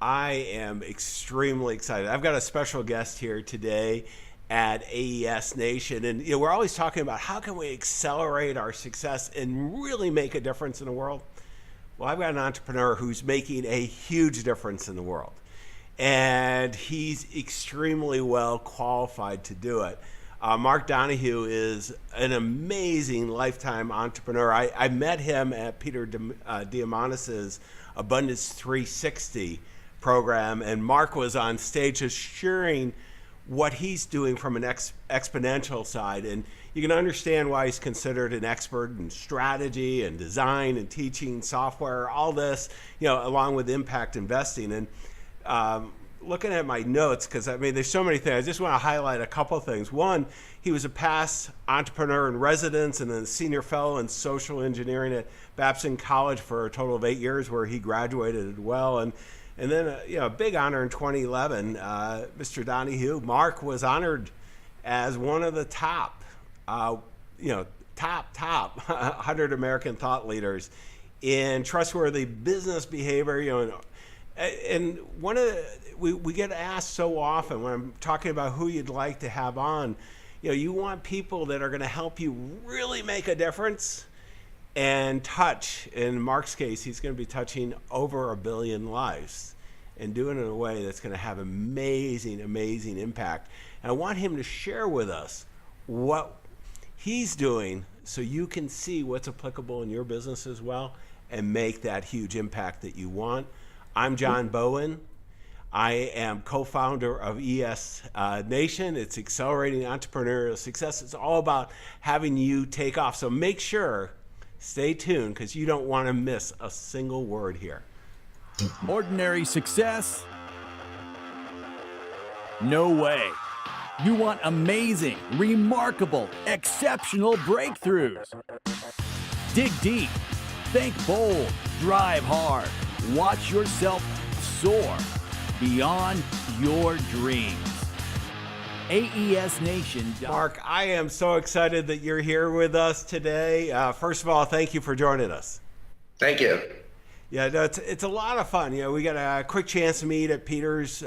I am extremely excited. I've got a special guest here today at AES Nation, and we're always talking about how can we accelerate our success and really make a difference in the world. Well, I've got an entrepreneur who's making a huge difference in the world, and he's extremely well qualified to do it. Mark Donohue is an amazing lifetime entrepreneur. I met him at Peter Diamandis's Abundance 360 program, and Mark was on stage just sharing what he's doing from an exponential side. And you can understand why he's considered an expert in strategy and design and teaching software, all this, along with impact investing. And looking at my notes, because there's so many things, I just want to highlight a couple things. One, he was a past entrepreneur in residence and a senior fellow in social engineering at Babson College for a total of 8 years, where he graduated as well. And then a big honor in 2011, Mr. Donohue, Mark was honored as one of the top 100 American thought leaders in trustworthy business behavior. And one of we get asked so often when I'm talking about who you'd like to have on, you want people that are going to help you really make a difference and touch. In Mark's case, he's going to be touching over 1 billion lives and doing it in a way that's going to have amazing, amazing impact. And I want him to share with us what he's doing so you can see what's applicable in your business as well and make that huge impact that you want. I'm John Bowen. I am co-founder of ES Nation. It's accelerating entrepreneurial success. It's all about having you take off. So make sure, stay tuned, because you don't want to miss a single word here. Ordinary success? No way. You want amazing, remarkable, exceptional breakthroughs. Dig deep, think bold, drive hard. Watch yourself soar beyond your dreams. AES Nation. Mark, I am so excited that you're here with us today. First of all, thank you for joining us. Thank you. Yeah, no, it's a lot of fun. We got a quick chance to meet at Peter's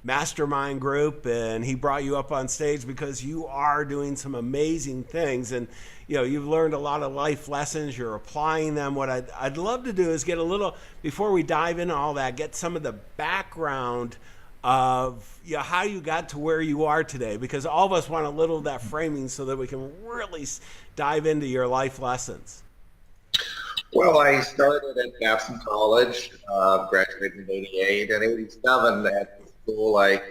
mastermind group, and he brought you up on stage because you are doing some amazing things, and you've learned a lot of life lessons. You're applying them. What I'd love to do is get a little, before we dive into all that, get some of the background of how you got to where you are today, because all of us want a little of that framing so that we can really dive into your life lessons. Well, I started at Babson College, graduated in 88, and 87 at school. I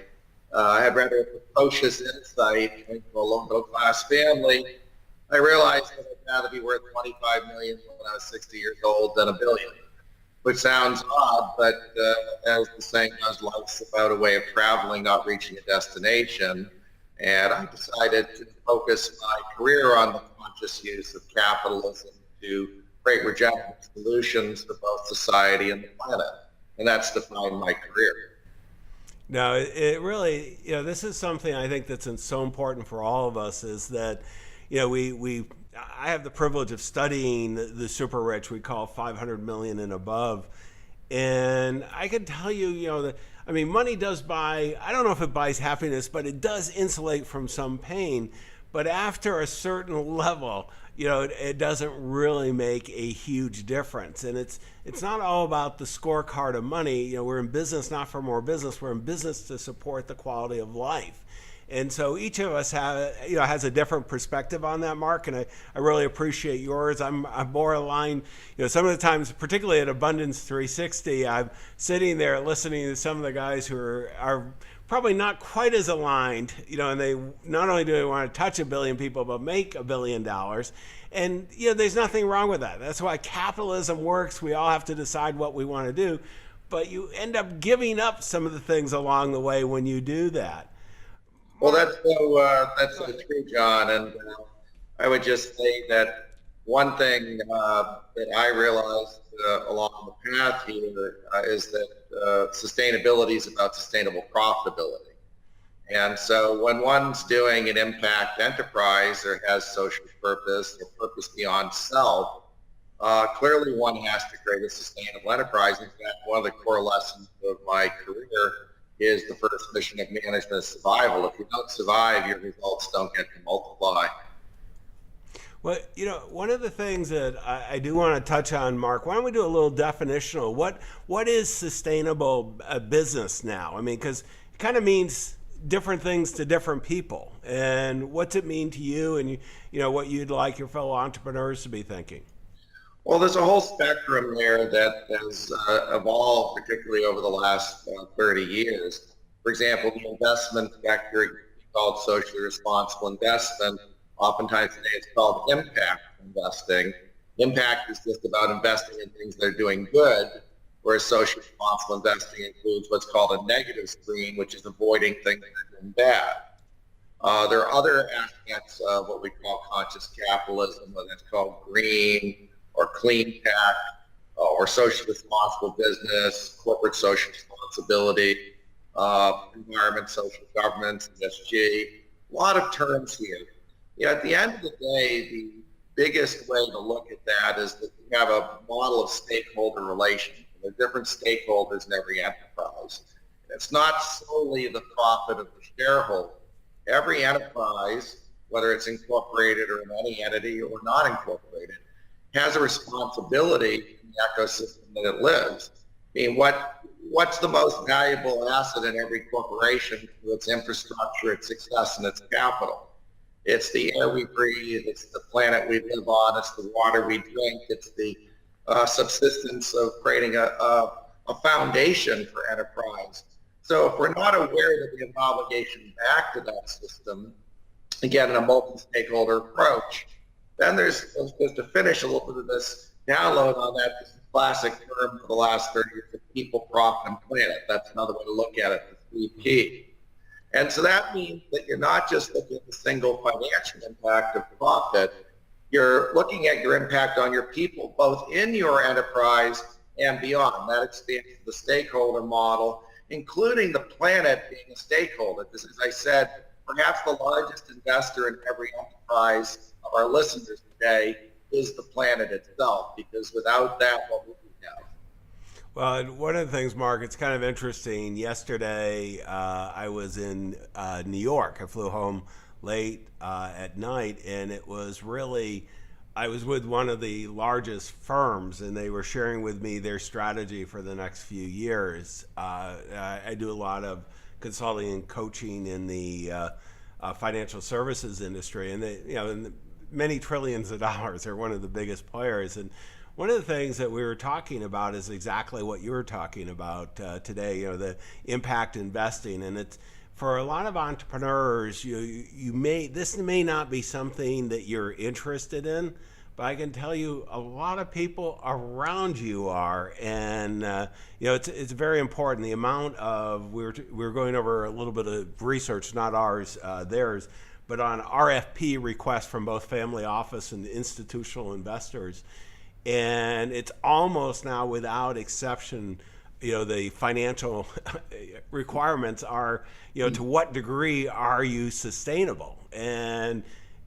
had rather precocious insight into a low middle class family. I realized that I'd rather be worth $25 million when I was 60 years old than $1 billion, which sounds odd, but as the saying goes, life's about a way of traveling, not reaching a destination. And I decided to focus my career on the conscious use of capitalism to create regenerative solutions for both society and the planet. And that's defined my career. No, it really, this is something I think that's so important for all of us, is that, I have the privilege of studying the super rich, we call 500 million and above. And I can tell you, money does buy, I don't know if it buys happiness, but it does insulate from some pain. But after a certain level, it doesn't really make a huge difference. And it's not all about the scorecard of money. We're in business not for more business. We're in business to support the quality of life. And so each of us has a different perspective on that, Mark, and I really appreciate yours. I'm more aligned. Some of the times, particularly at Abundance 360, I'm sitting there listening to some of the guys who are probably not quite as aligned, and they not only do they want to touch 1 billion people, but make $1 billion. And, there's nothing wrong with that. That's why capitalism works. We all have to decide what we want to do, but you end up giving up some of the things along the way when you do that. Well, that's so true, John. And I would just say that one thing that I realized along the path here is that sustainability is about sustainable profitability. And so when one's doing an impact enterprise or has social purpose or purpose beyond self, clearly one has to create a sustainable enterprise. In fact, one of the core lessons of my career is the first mission of management is survival. If you don't survive, your results don't get to multiply. Well, one of the things that I do want to touch on, Mark, why don't we do a little definitional? What is sustainable business now? I mean, because it kind of means different things to different people. And what's it mean to you, and what you'd like your fellow entrepreneurs to be thinking? Well, there's a whole spectrum there that has evolved, particularly over the last 30 years. For example, the investment sector called socially responsible investment. Oftentimes today it's called impact investing. Impact is just about investing in things that are doing good, whereas social responsible investing includes what's called a negative screen, which is avoiding things that are doing bad. There are other aspects of what we call conscious capitalism, whether it's called green or clean tech or social responsible business, corporate social responsibility, environment, social governance, ESG. A lot of terms here. At the end of the day, the biggest way to look at that is that we have a model of stakeholder relations. There are different stakeholders in every enterprise. It's not solely the profit of the shareholder. Every enterprise, whether it's incorporated or in any entity or not incorporated, has a responsibility in the ecosystem that it lives. I mean, what's the most valuable asset in every corporation? Its infrastructure, its success, and its capital. It's the air we breathe, it's the planet we live on, it's the water we drink, it's the subsistence of creating a foundation for enterprise. So if we're not aware that we have an obligation back to that system, again, in a multi-stakeholder approach, then there's to finish a little bit of this download on that, this classic term for the last 30 years of people, profit, and planet. That's another way to look at it, the 3P. And so that means that you're not just looking at the single financial impact of profit, you're looking at your impact on your people, both in your enterprise and beyond. That expands the stakeholder model, including the planet being a stakeholder. Because as I said, perhaps the largest investor in every enterprise of our listeners today is the planet itself, because without that, what would we have? Well, one of the things, Mark, it's kind of interesting. Yesterday, I was in New York. I flew home late at night, and it was really, I was with one of the largest firms, and they were sharing with me their strategy for the next few years. I do a lot of consulting and coaching in the financial services industry, and they, in many trillions of dollars. They're one of the biggest players, and one of the things that we were talking about is exactly what you were talking about today. The impact investing, and it's for a lot of entrepreneurs. This may not be something that you're interested in, but I can tell you a lot of people around you are, and it's very important. The amount of we're going over a little bit of research, not ours, theirs, but on RFP requests from both family office and institutional investors. And it's almost now without exception, the financial requirements are, to what degree are you sustainable? And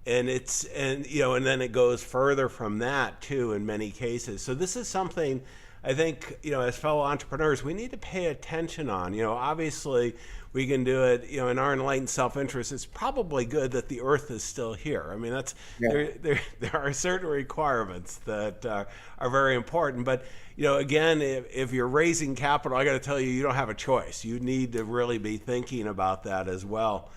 then it goes further from that too in many cases. So this is something I think, as fellow entrepreneurs, we need to pay attention on. Obviously we can do it, in our enlightened self-interest. It's probably good that the earth is still here. I mean, there are certain requirements that are very important. But, again, if you're raising capital, I got to tell you, you don't have a choice. You need to really be thinking about that as well.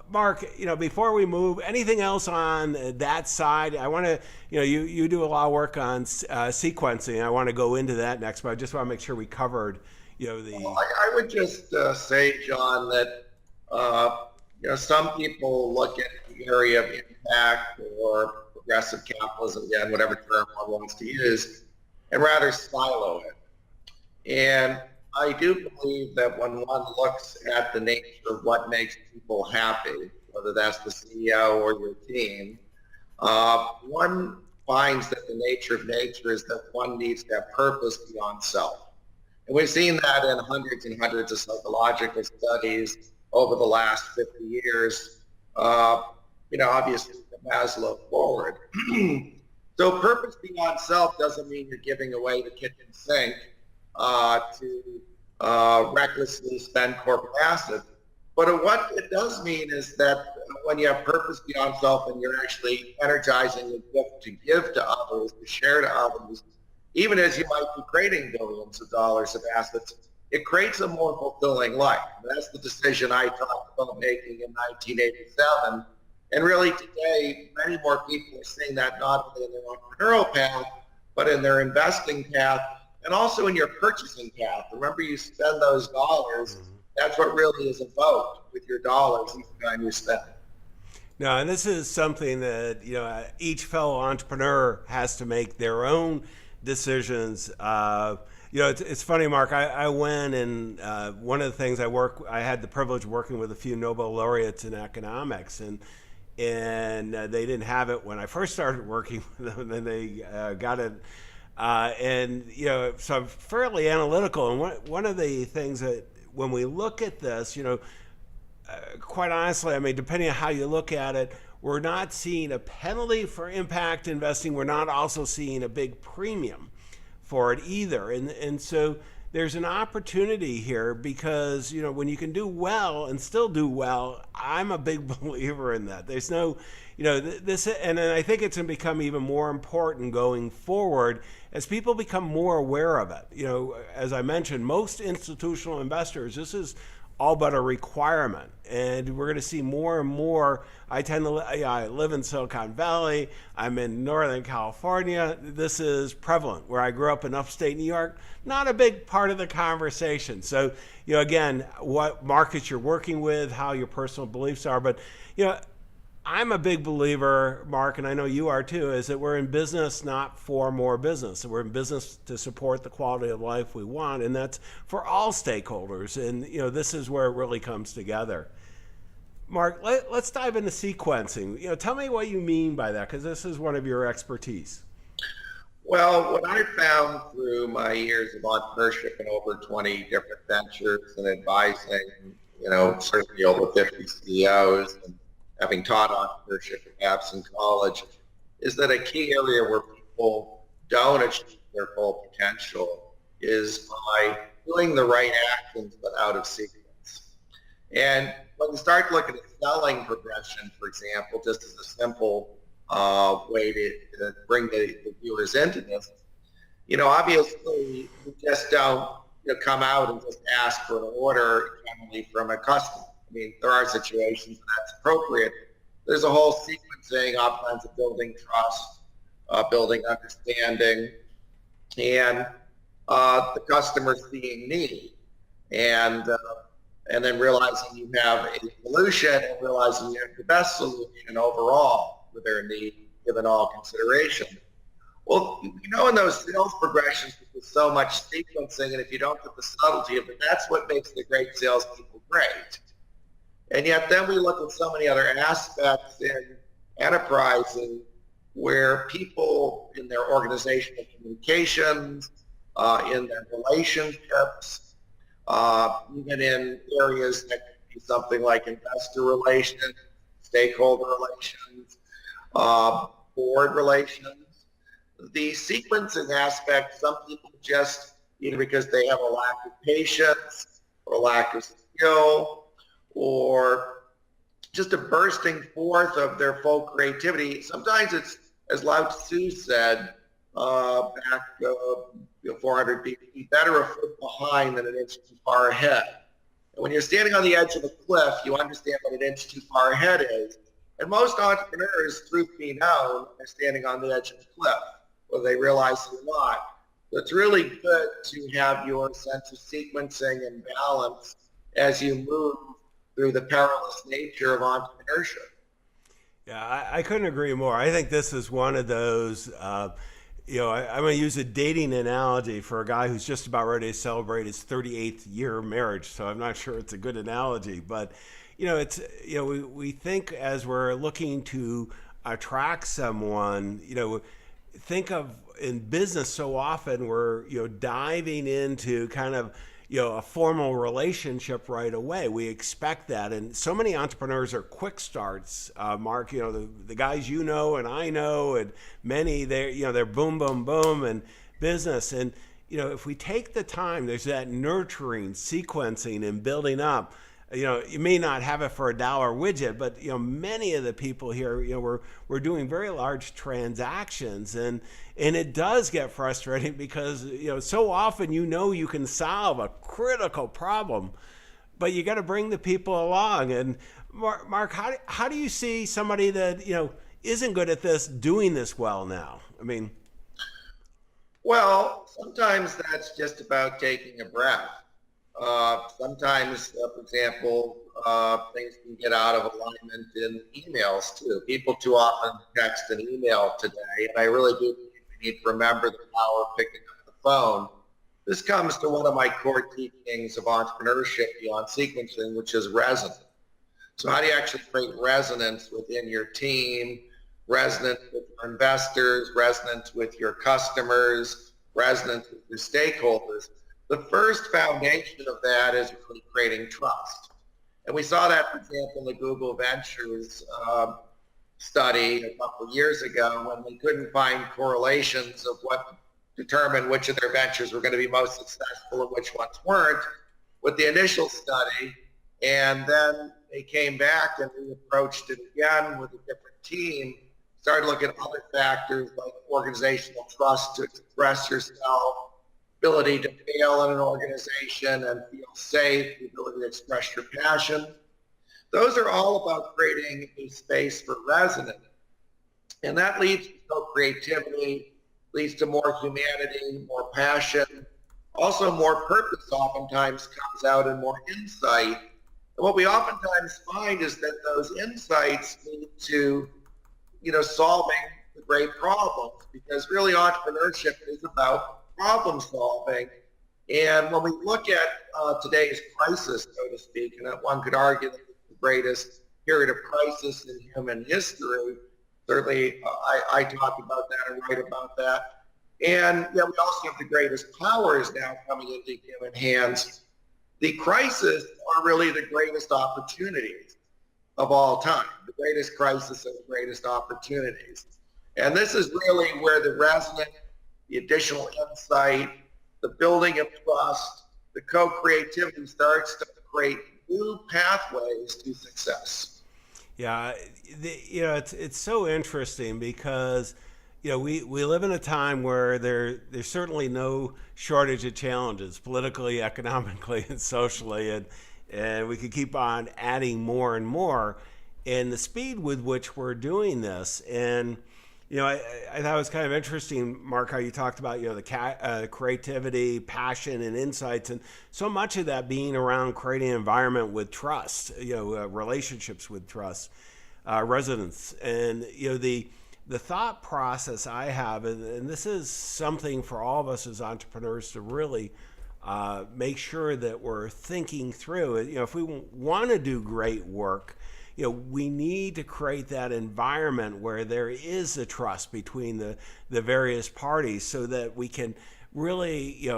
Mark, before we move, anything else on that side? I want to, you do a lot of work on sequencing. I want to go into that next, but I just want to make sure we covered, Well, I would just say, John, that, some people look at the area of impact or progressive capitalism, again, whatever term one wants to use, and rather silo it. And I do believe that when one looks at the nature of what makes people happy, whether that's the CEO or your team, one finds that the nature of nature is that one needs to have purpose beyond self. And we've seen that in hundreds and hundreds of psychological studies over the last 50 years, obviously from Maslow forward. So purpose beyond self doesn't mean you're giving away the kitchen sink to recklessly spend corporate assets. But what it does mean is that when you have purpose beyond self and you're actually energizing the gift to give to others, to share to others, even as you might be creating billions of dollars of assets, it creates a more fulfilling life. And that's the decision I talked about making in 1987. And really today, many more people are seeing that not only in their entrepreneurial path, but in their investing path and also in your purchasing path. Remember, you spend those dollars. That's what really is about with your dollars each time you spend. No, and this is something that each fellow entrepreneur has to make their own decisions. It's funny, Mark. I went and one of the things I had the privilege of working with a few Nobel laureates in economics, and they didn't have it when I first started working with them, and then they got it. So I'm fairly analytical, and one of the things that when we look at this, quite honestly, I mean, depending on how you look at it, we're not seeing a penalty for impact investing. We're not also seeing a big premium for it either. And so there's an opportunity here because, when you can do well and still do well, I'm a big believer in that. There's no, this, and then I think it's going to become even more important going forward as people become more aware of it. As I mentioned, most institutional investors, this is all but a requirement. And we're going to see more and more. I live in Silicon Valley. I'm in Northern California. This is prevalent. Where I grew up in upstate New York, not a big part of the conversation. So, again, what markets you're working with, how your personal beliefs are. But, I'm a big believer, Mark, and I know you are too, is that we're in business not for more business. We're in business to support the quality of life we want, and that's for all stakeholders. And, this is where it really comes together. Mark, let's dive into sequencing. Tell me what you mean by that, because this is one of your expertise. Well, what I found through my years of entrepreneurship and over 20 different ventures and advising, certainly over 50 CEOs, and having taught entrepreneurship at Babson College, is that a key area where people don't achieve their full potential is by doing the right actions but out of sequence. And when you start looking at selling progression, for example, just as a simple way to bring the viewers into this, obviously you just don't come out and just ask for an order generally from a customer. I mean, there are situations that's appropriate. There's a whole sequencing, oftentimes of building trust, building understanding, and the customer seeing need, and then realizing you have a solution and realizing you have the best solution overall for their need, given all consideration. Well, in those sales progressions, there's so much sequencing, and if you don't get the subtlety of it, that's what makes the great salespeople great. And yet then we look at so many other aspects in enterprising where people in their organizational communications, in their relationships, even in areas that could be something like investor relations, stakeholder relations, board relations, the sequencing aspect, some people just, either because they have a lack of patience or lack of skill, or just a bursting forth of their full creativity. Sometimes it's, as Lao Tzu said back 400 BC, better a foot behind than an inch too far ahead. And when you're standing on the edge of a cliff, you understand what an inch too far ahead is. And most entrepreneurs, truth be known, are standing on the edge of the cliff, whether they realize it or not. So it's really good to have your sense of sequencing and balance as you move through the perilous nature of entrepreneurship. Yeah, I couldn't agree more. I think this is one of those, I'm going to use a dating analogy for a guy who's just about ready to celebrate his 38th year of marriage. So I'm not sure it's a good analogy, but, we think as we're looking to attract someone, think of in business so often we're, diving into kind of, a formal relationship right away. We expect that. And so many entrepreneurs are quick starts, Mark, the guys and I know, and many, they're boom, boom, boom, and business. And, if we take the time, there's that nurturing, sequencing, and building up. You may not have it for $1 widget, but many of the people here, we're doing very large transactions, and it does get frustrating because so often you can solve a critical problem, but you got to bring the people along. And Mark, how do you see somebody that isn't good at this doing this well now? I mean, well, sometimes that's just about taking a breath. Sometimes, for example, things can get out of alignment in emails too. People too often text and email today, and I really do think we need to remember the power of picking up the phone. This comes to one of my core teachings of entrepreneurship beyond sequencing, which is resonance. So how do you actually create resonance within your team, resonance with your investors, resonance with your customers, resonance with your stakeholders? The first foundation of that is really creating trust. And we saw that, for example, in the Google Ventures study a couple of years ago when they couldn't find correlations of what determined which of their ventures were going to be most successful and which ones weren't with the initial study. And then they came back and we approached it again with a different team, started looking at other factors like organizational trust to express yourself, ability to fail in an organization and feel safe, the ability to express your passion. Those are all about creating a space for resonance. And that leads to creativity, leads to more humanity, more passion. Also more purpose oftentimes comes out and more insight. And what we oftentimes find is that those insights lead to, solving the great problems, because really entrepreneurship is about problem solving. And when we look at today's crisis, so to speak, and one could argue that it's the greatest period of crisis in human history, certainly I talk about that and write about that. And we also have the greatest powers now coming into human hands. The crises are really the greatest opportunities of all time, the greatest crisis and the greatest opportunities. And this is really where the resonance, the additional insight, the building of trust, the co-creativity starts to create new pathways to success. Yeah, it's so interesting because we live in a time where there's certainly no shortage of challenges politically, economically, and socially, and we could keep on adding more and more. And the speed with which we're doing this, and I thought it was kind of interesting, Mark, how you talked about the creativity, passion, and insights, and so much of that being around creating an environment with trust, relationships with trust, resonance, and the thought process I have, and this is something for all of us as entrepreneurs to really make sure that we're thinking through. If we want to do great work, we need to create that environment where there is a trust between the various parties so that we can really,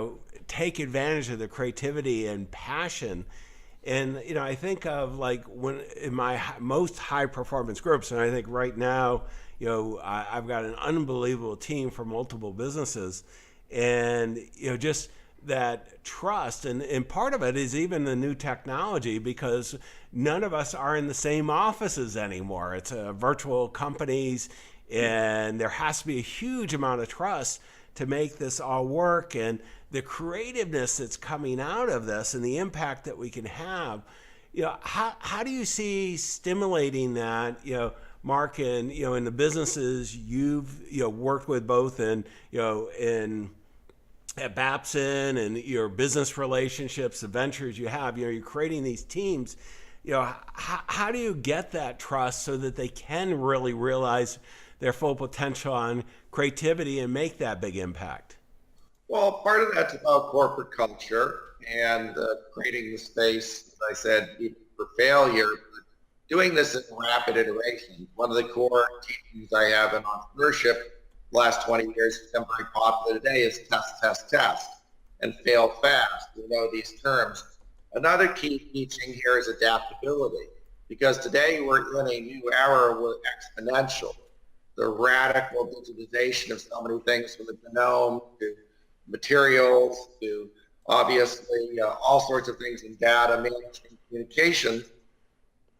take advantage of the creativity and passion. And, I think of like when in my most high performance groups, and I think right now, I've got an unbelievable team for multiple businesses, and, just that trust, and part of it is even the new technology, because none of us are in the same offices anymore. It's virtual companies, and there has to be a huge amount of trust to make this all work, and the creativeness that's coming out of this and the impact that we can have. How do you see stimulating that, Mark, and in the businesses you've worked with, both in at Babson and your business relationships, the ventures you have, you're creating these teams. How do you get that trust so that they can really realize their full potential on creativity and make that big impact? Well, part of that's about corporate culture and creating the space, as I said, even for failure, but doing this in rapid iteration. One of the core teachings I have in entrepreneurship the last 20 years has become very popular today is test, test, test, and fail fast. We know these terms. Another key teaching here is adaptability, because today we're in a new era with exponential, the radical digitization of so many things, from the genome to materials to obviously all sorts of things in data management, communications,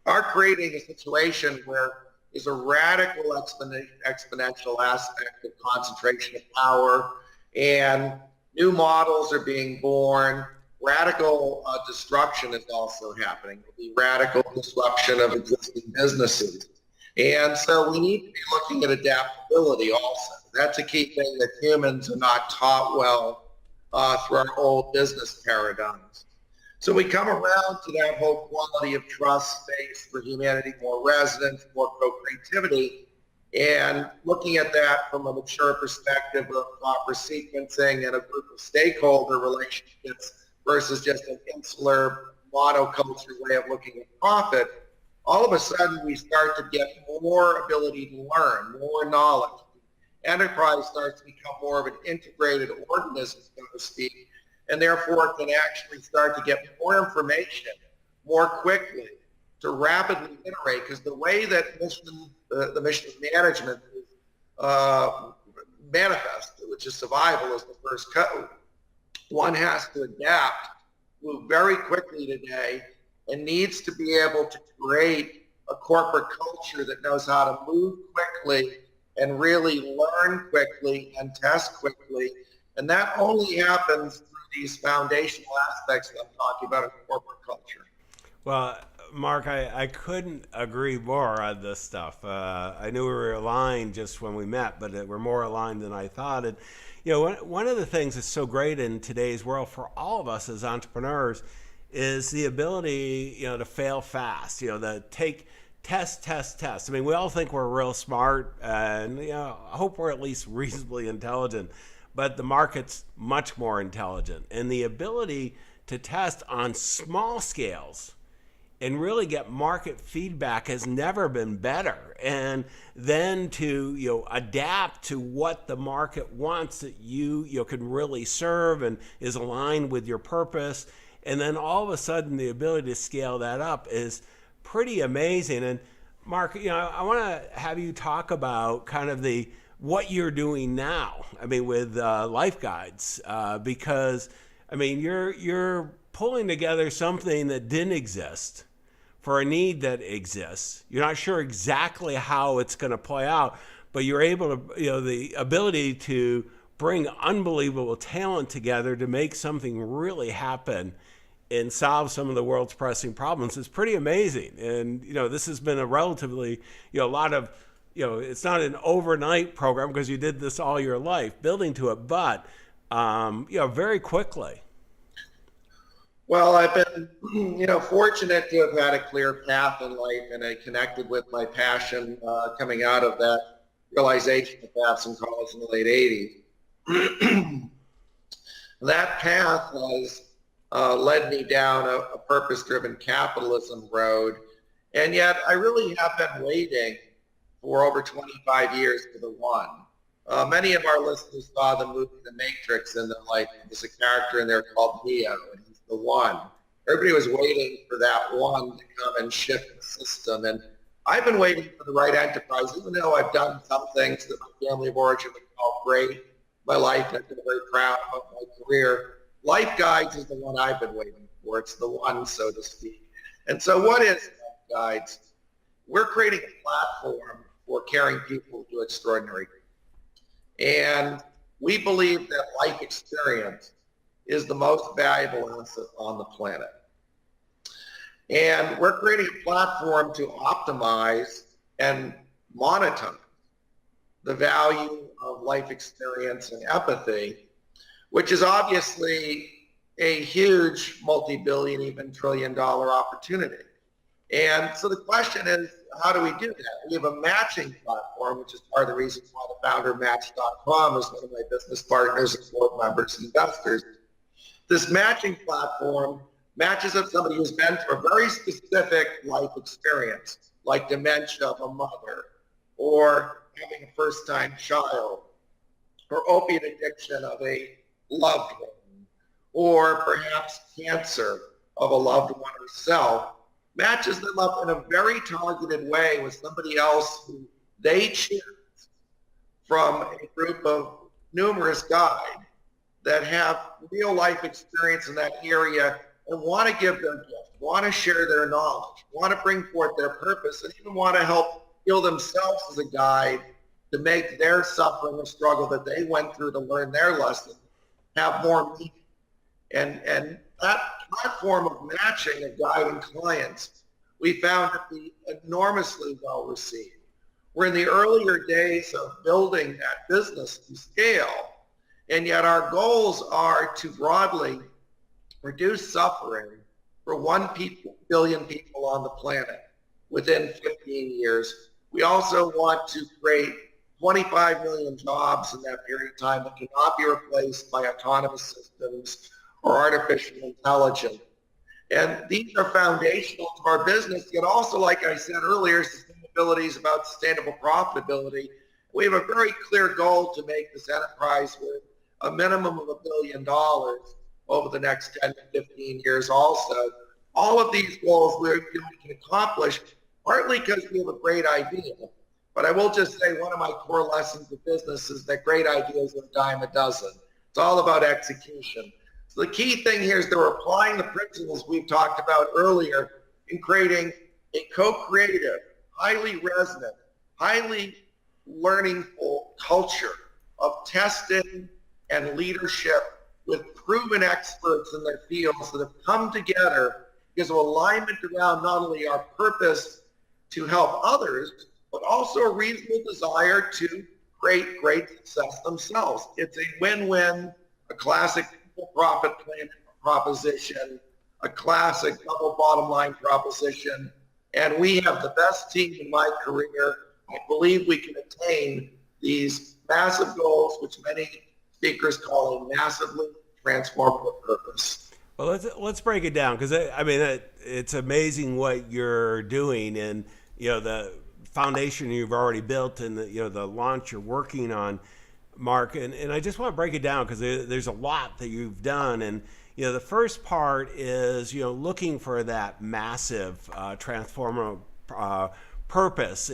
are creating a situation where there's a radical exponential aspect of concentration of power, and new models are being born. Radical disruption is also happening. The radical disruption of existing businesses. And so we need to be looking at adaptability also. That's a key thing that humans are not taught well through our old business paradigms. So we come around to that whole quality of trust space for humanity, more resonance, more co-creativity, and looking at that from a mature perspective of proper sequencing and a group of stakeholder relationships versus just an insular monoculture way of looking at profit. All of a sudden we start to get more ability to learn, more knowledge. Enterprise starts to become more of an integrated organism, so to speak, and therefore can actually start to get more information more quickly to rapidly iterate, because the way that the mission management is manifested, which is survival, is the first code. One has to adapt, move very quickly today, and needs to be able to create a corporate culture that knows how to move quickly and really learn quickly and test quickly. And that only happens through these foundational aspects that I'm talking about in corporate culture. Well, Mark, I couldn't agree more on this stuff. I knew we were aligned just when we met, but we're more aligned than I thought. And one of the things that's so great in today's world for all of us as entrepreneurs is the ability, to fail fast. The test. I mean, we all think we're real smart, and I hope we're at least reasonably intelligent. But the market's much more intelligent, and the ability to test on small scales and really get market feedback has never been better. And then to adapt to what the market wants that you can really serve and is aligned with your purpose. And then all of a sudden the ability to scale that up is pretty amazing. And Mark, I want to have you talk about kind of what you're doing now. I mean, with Life Guides, because I mean you're pulling together something that didn't exist for a need that exists. You're not sure exactly how it's going to play out, but you're able to, the ability to bring unbelievable talent together to make something really happen and solve some of the world's pressing problems is pretty amazing. And, this has been a relatively, a lot of, it's not an overnight program because you did this all your life building to it, but, very quickly. Well, I've been, fortunate to have had a clear path in life, and I connected with my passion coming out of that realization of Babson College in the late 80s. That path has led me down a purpose-driven capitalism road, and yet I really have been waiting for over 25 years for the one. Many of our listeners saw the movie The Matrix, and there's a character in there called Neo, and he's the one. Everybody was waiting for that one to come and shift the system, and I've been waiting for the right enterprise, even though I've done some things that my family of origin would call great. My life, and I've been very proud of my career. Life Guides is the one I've been waiting for. It's the one, so to speak. And so what is Life Guides? We're creating a platform for caring people to do extraordinary things. And we believe that life experience is the most valuable asset on the planet. And we're creating a platform to optimize and monetize the value of life experience and empathy, which is obviously a huge multi-billion, even trillion-dollar opportunity. And so the question is, how do we do that? We have a matching platform, which is part of the reason why the founder of Match.com is one of my business partners and board members and investors. This matching platform matches up somebody who's been through a very specific life experience, like dementia of a mother, or having a first-time child, or opiate addiction of a loved one, or perhaps cancer of a loved one herself, matches them up in a very targeted way with somebody else who they choose from a group of numerous guides that have real life experience in that area and want to give their gift, want to share their knowledge, want to bring forth their purpose, and even want to help heal themselves as a guide to make their suffering or struggle that they went through to learn their lesson have more meaning. And that platform of matching of guiding clients, we found to be enormously well received. We're in the earlier days of building that business to scale, and yet our goals are to broadly reduce suffering for 1 billion people on the planet within 15 years. We also want to create 25 million jobs in that period of time that cannot be replaced by autonomous systems or artificial intelligence. And these are foundational to our business, yet also, like I said earlier, sustainability is about sustainable profitability. We have a very clear goal to make this enterprise worth a minimum of $1 billion over the next 10 to 15 years also. All of these goals we can accomplish partly because we have a great idea. But I will just say one of my core lessons of business is that great ideas are a dime a dozen. It's all about execution. So the key thing here is they're applying the principles we've talked about earlier in creating a co-creative, highly resonant, highly learningful culture of testing and leadership with proven experts in their fields that have come together because of alignment around not only our purpose to help others, but also a reasonable desire to create great success themselves. It's a win-win, a classic profit plan proposition, a classic double bottom line proposition, and we have the best team in my career. I believe we can attain these massive goals, which many speakers call a massively transformative purpose. Well, let's break it down, because I mean it's amazing what you're doing, and the foundation you've already built, and the launch you're working on, Mark. And I just want to break it down because there's a lot that you've done. And the first part is looking for that massive transformative purpose.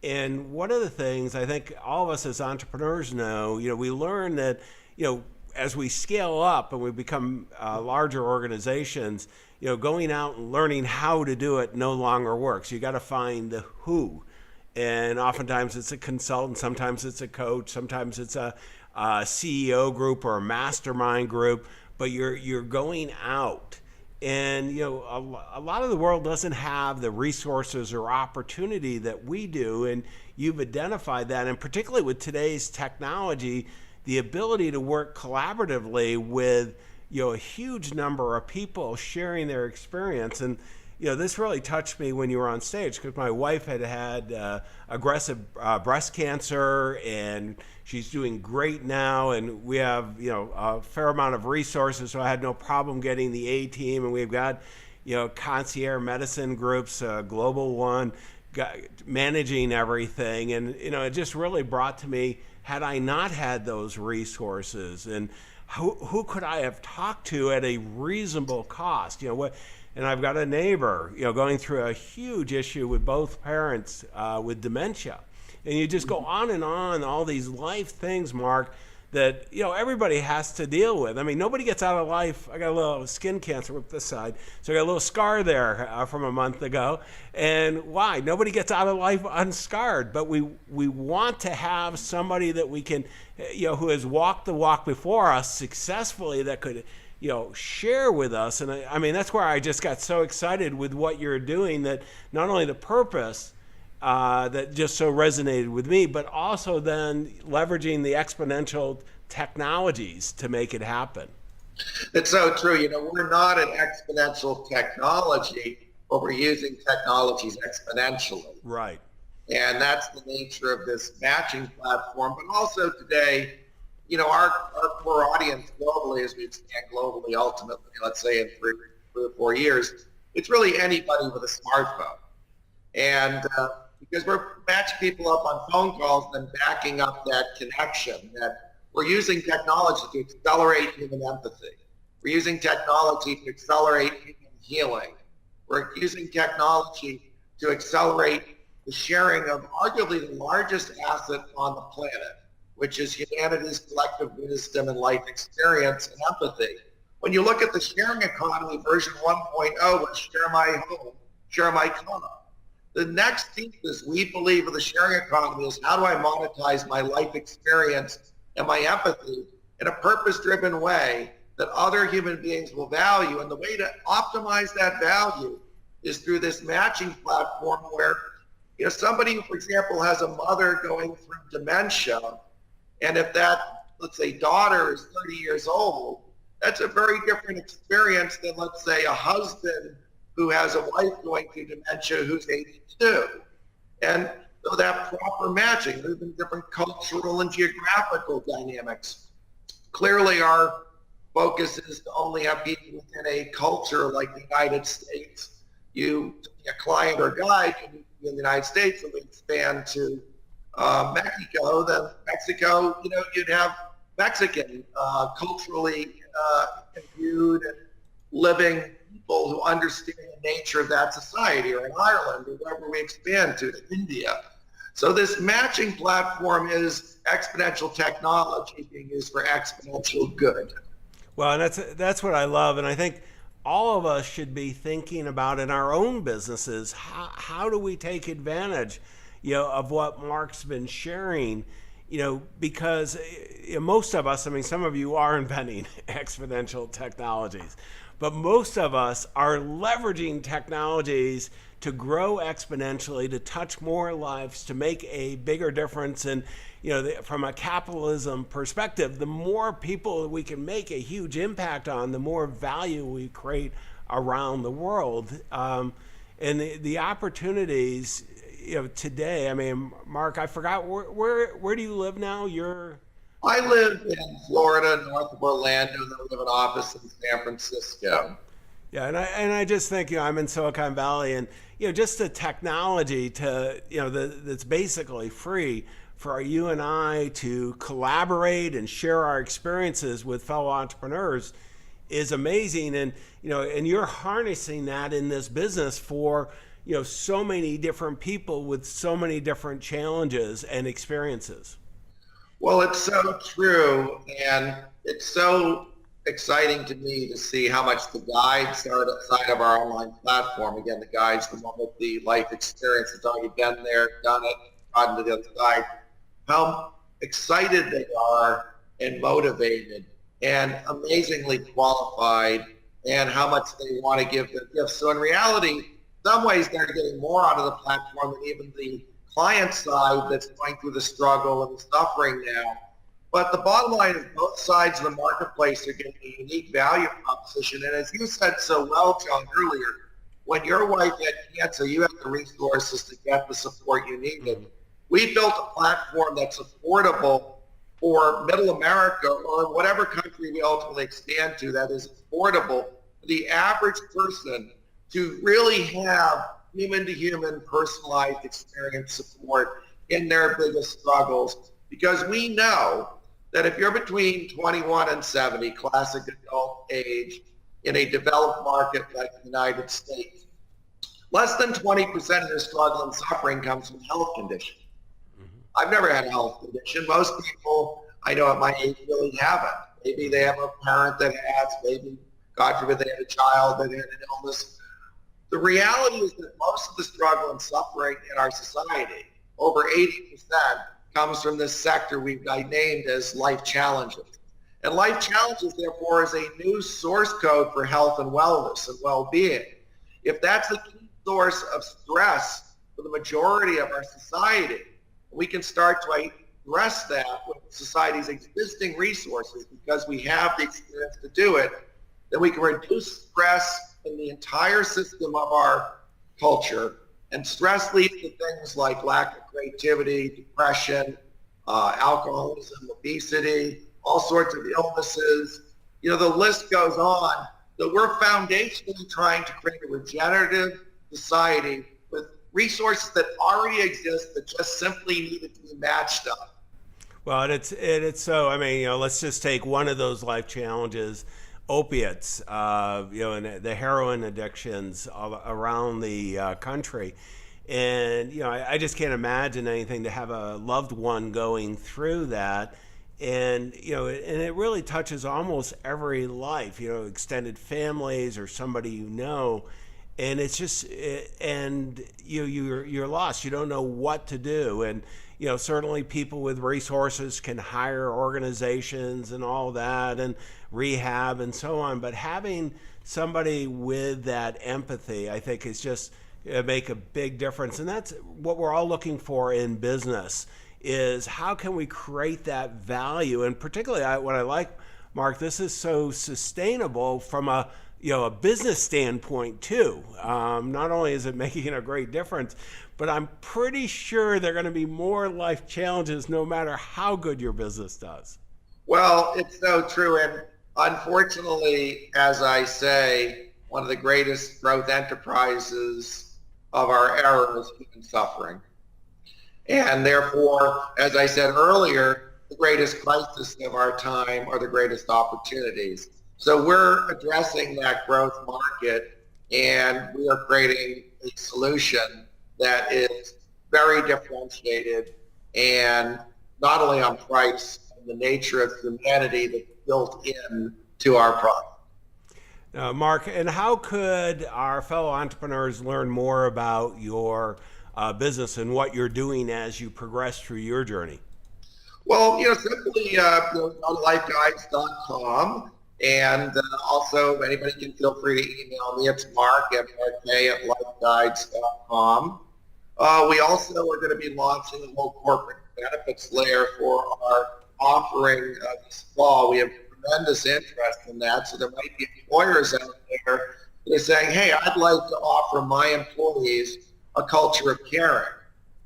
And one of the things I think all of us as entrepreneurs know, we learn that as we scale up and we become larger organizations, going out and learning how to do it no longer works. You got to find the who. And oftentimes it's a consultant, sometimes it's a coach, sometimes it's a CEO group or a mastermind group, but you're going out. And a lot of the world doesn't have the resources or opportunity that we do, and you've identified that. And particularly with today's technology, the ability to work collaboratively with a huge number of people sharing their experience. And this really touched me when you were on stage, because my wife had aggressive breast cancer, and she's doing great now, and we have a fair amount of resources, so I had no problem getting the A team, and we've got concierge medicine groups, Global One, managing everything. And it just really brought to me, had I not had those resources, and who could I have talked to at a reasonable cost? And I've got a neighbor, going through a huge issue with both parents with dementia. And you just go on and on, all these life things, Mark, that everybody has to deal with. I mean, nobody gets out of life. I got a little skin cancer with this side, so I got a little scar there from a month ago. And why? Nobody gets out of life unscarred. But we want to have somebody that we can, who has walked the walk before us successfully, that could share with us. And I mean, that's where I just got so excited with what you're doing, that not only the purpose that just so resonated with me, but also then leveraging the exponential technologies to make it happen. It's so true. We're not an exponential technology, but we're using technologies exponentially. Right. And that's the nature of this matching platform. But also today, our core audience globally, as we expand globally, ultimately, let's say in 3 or 4 years, it's really anybody with a smartphone. And because we're matching people up on phone calls and then backing up that connection, that we're using technology to accelerate human empathy. We're using technology to accelerate human healing. We're using technology to accelerate the sharing of arguably the largest asset on the planet, which is humanity's collective wisdom and life experience and empathy. When you look at the sharing economy, version 1.0 was share my home, share my car. The next thesis we believe of the sharing economy is how do I monetize my life experience and my empathy in a purpose-driven way that other human beings will value. And the way to optimize that value is through this matching platform where, somebody who, for example, has a mother going through dementia, and if that, let's say, daughter is 30 years old, that's a very different experience than, let's say, a husband who has a wife going through dementia who's 82. And so that proper matching, there's been different cultural and geographical dynamics. Clearly, our focus is to only have people within a culture like the United States. You, a client or guide, can be in the United States, and we expand to Mexico, then Mexico, you'd have Mexican culturally imbued and living people who understand the nature of that society, or in Ireland, or wherever we expand to India. So this matching platform is exponential technology being used for exponential good. Well, and that's what I love, and I think all of us should be thinking about in our own businesses, how do we take advantage, of what Mark's been sharing, because most of us, some of you are inventing exponential technologies, but most of us are leveraging technologies to grow exponentially, to touch more lives, to make a bigger difference. And, from a capitalism perspective, the more people we can make a huge impact on, the more value we create around the world. And the opportunities, today, Mark, I forgot, where do you live now? I live in Florida, north of Orlando, and then we have an office in San Francisco. Yeah, and I just think, I'm in Silicon Valley, and, just the technology to, that's basically free for you and I to collaborate and share our experiences with fellow entrepreneurs is amazing. And, and you're harnessing that in this business for, so many different people with so many different challenges and experiences. Well, it's so true. And it's so exciting to me to see how much the guides are outside of our online platform. Again, the guides, the one with the life experience that's already been there, done it, gotten to the other side, how excited they are and motivated and amazingly qualified, and how much they want to give their gifts. So in reality, in some ways they're getting more out of the platform than even the client side that's going through the struggle and the suffering now. But the bottom line is both sides of the marketplace are getting a unique value proposition. And as you said so well, John, earlier, when your wife had cancer, you had the resources to get the support you needed. We built a platform that's affordable for middle America, or whatever country we ultimately expand to, that is affordable for the average person to really have human-to-human personalized experience support in their biggest struggles. Because we know that if you're between 21 and 70, classic adult age, in a developed market like the United States, less than 20% of your struggle and suffering comes from health conditions. I've never had a health condition. Most people I know at my age really haven't. Maybe they have a parent that has, maybe, God forbid, they had a child that had an illness. The reality is that most of the struggle and suffering in our society, over 80%, comes from this sector we've named as life challenges. And life challenges, therefore, is a new source code for health and wellness and well-being. If that's the key source of stress for the majority of our society, we can start to address that with society's existing resources, because we have the experience to do it, then we can reduce stress in the entire system of our culture. And stress leads to things like lack of creativity, depression, alcoholism, obesity, all sorts of illnesses. The list goes on. So we're foundationally trying to create a regenerative society with resources that already exist that just simply needed to be matched up. Well, it's so, let's just take one of those life challenges, opiates, and the heroin addictions around the country. And, I just can't imagine anything to have a loved one going through that. And, and it really touches almost every life, extended families or somebody and it's just, and you're lost. You don't know what to do. And, certainly people with resources can hire organizations and all that and rehab and so on. But having somebody with that empathy, I think, is just make a big difference. And that's what we're all looking for in business, is how can we create that value? And particularly what I like, Mark, this is so sustainable from a business standpoint too. Not only is it making a great difference, but I'm pretty sure there are going to be more life challenges no matter how good your business does. Well, it's so true. And unfortunately, as I say, one of the greatest growth enterprises of our era is human suffering. And therefore, as I said earlier, the greatest crisis of our time are the greatest opportunities. So we're addressing that growth market, and we are creating a solution that is very differentiated, and not only on price and the nature of humanity that's built in to our product. Mark, and how could our fellow entrepreneurs learn more about your business and what you're doing as you progress through your journey? Well, simply go to lifeguides.com. And also, anybody can feel free to email me. It's Mark, mark@lifeguides.com. We also are going to be launching a whole corporate benefits layer for our offering this fall. We have tremendous interest in that. So there might be employers out there that are saying, hey, I'd like to offer my employees a culture of caring.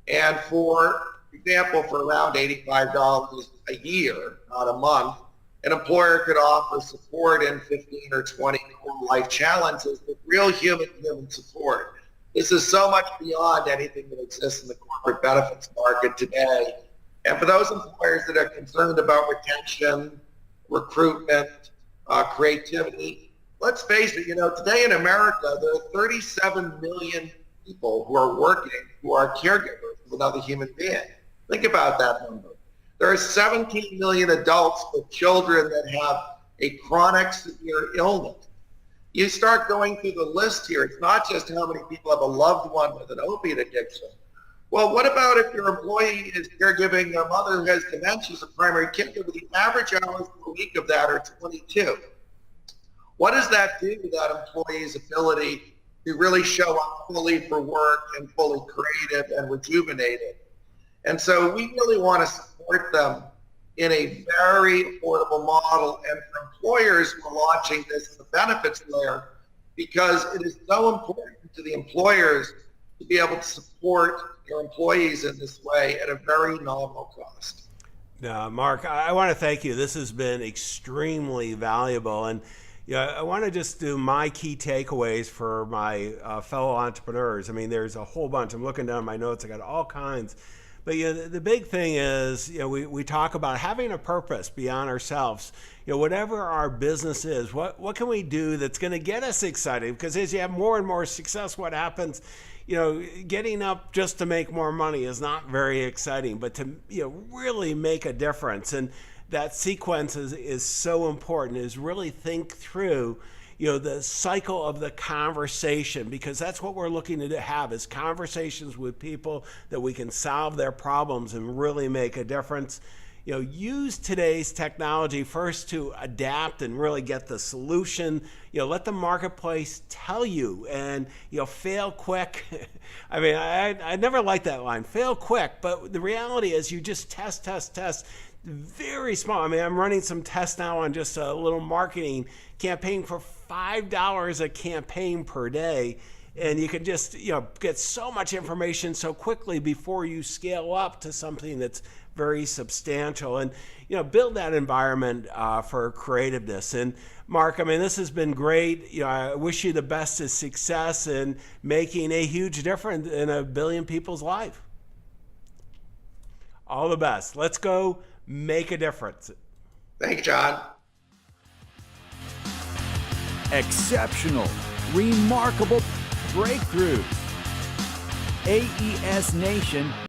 And for example, for around $85 a year, not a month, an employer could offer support in 15 or 20 core life challenges with real human support. This is so much beyond anything that exists in the corporate benefits market today. And for those employers that are concerned about retention, recruitment, creativity, let's face it, today in America, there are 37 million people who are working who are caregivers of another human being. Think about that number. There are 17 million adults with children that have a chronic severe illness. You start going through the list here. It's not just how many people have a loved one with an opiate addiction. Well, what about if your employee is caregiving a mother who has dementia as a primary caregiver? The average hours per week of that are 22. What does that do to that employee's ability to really show up fully for work and fully creative and rejuvenated? And so we really want to support them in a very affordable model. And for employers, we're launching this as a benefits layer because it is so important to the employers to be able to support their employees in this way at a very nominal cost. Mark, I want to thank you. This has been extremely valuable. And I want to just do my key takeaways for my fellow entrepreneurs. I mean, there's a whole bunch. I'm looking down my notes. I got all kinds. But the big thing is, we talk about having a purpose beyond ourselves. Whatever our business is, what can we do that's going to get us excited? Because as you have more and more success, what happens? Getting up just to make more money is not very exciting. But to really make a difference, and that sequence is so important. Is really think through the cycle of the conversation, because that's what we're looking to have, is conversations with people that we can solve their problems and really make a difference. Use today's technology first to adapt and really get the solution. Let the marketplace tell you, and fail quick. I mean, I never liked that line, fail quick, but the reality is you just test. Very small. I mean, I'm running some tests now on just a little marketing campaign for $5 a campaign per day. And you can just, get so much information so quickly before you scale up to something that's very substantial, and, build that environment for creativeness. And Mark, I mean, this has been great. I wish you the best of success in making a huge difference in a billion people's life. All the best. Let's go make a difference. Thank you, John. Exceptional, remarkable breakthroughs. aesnation.com.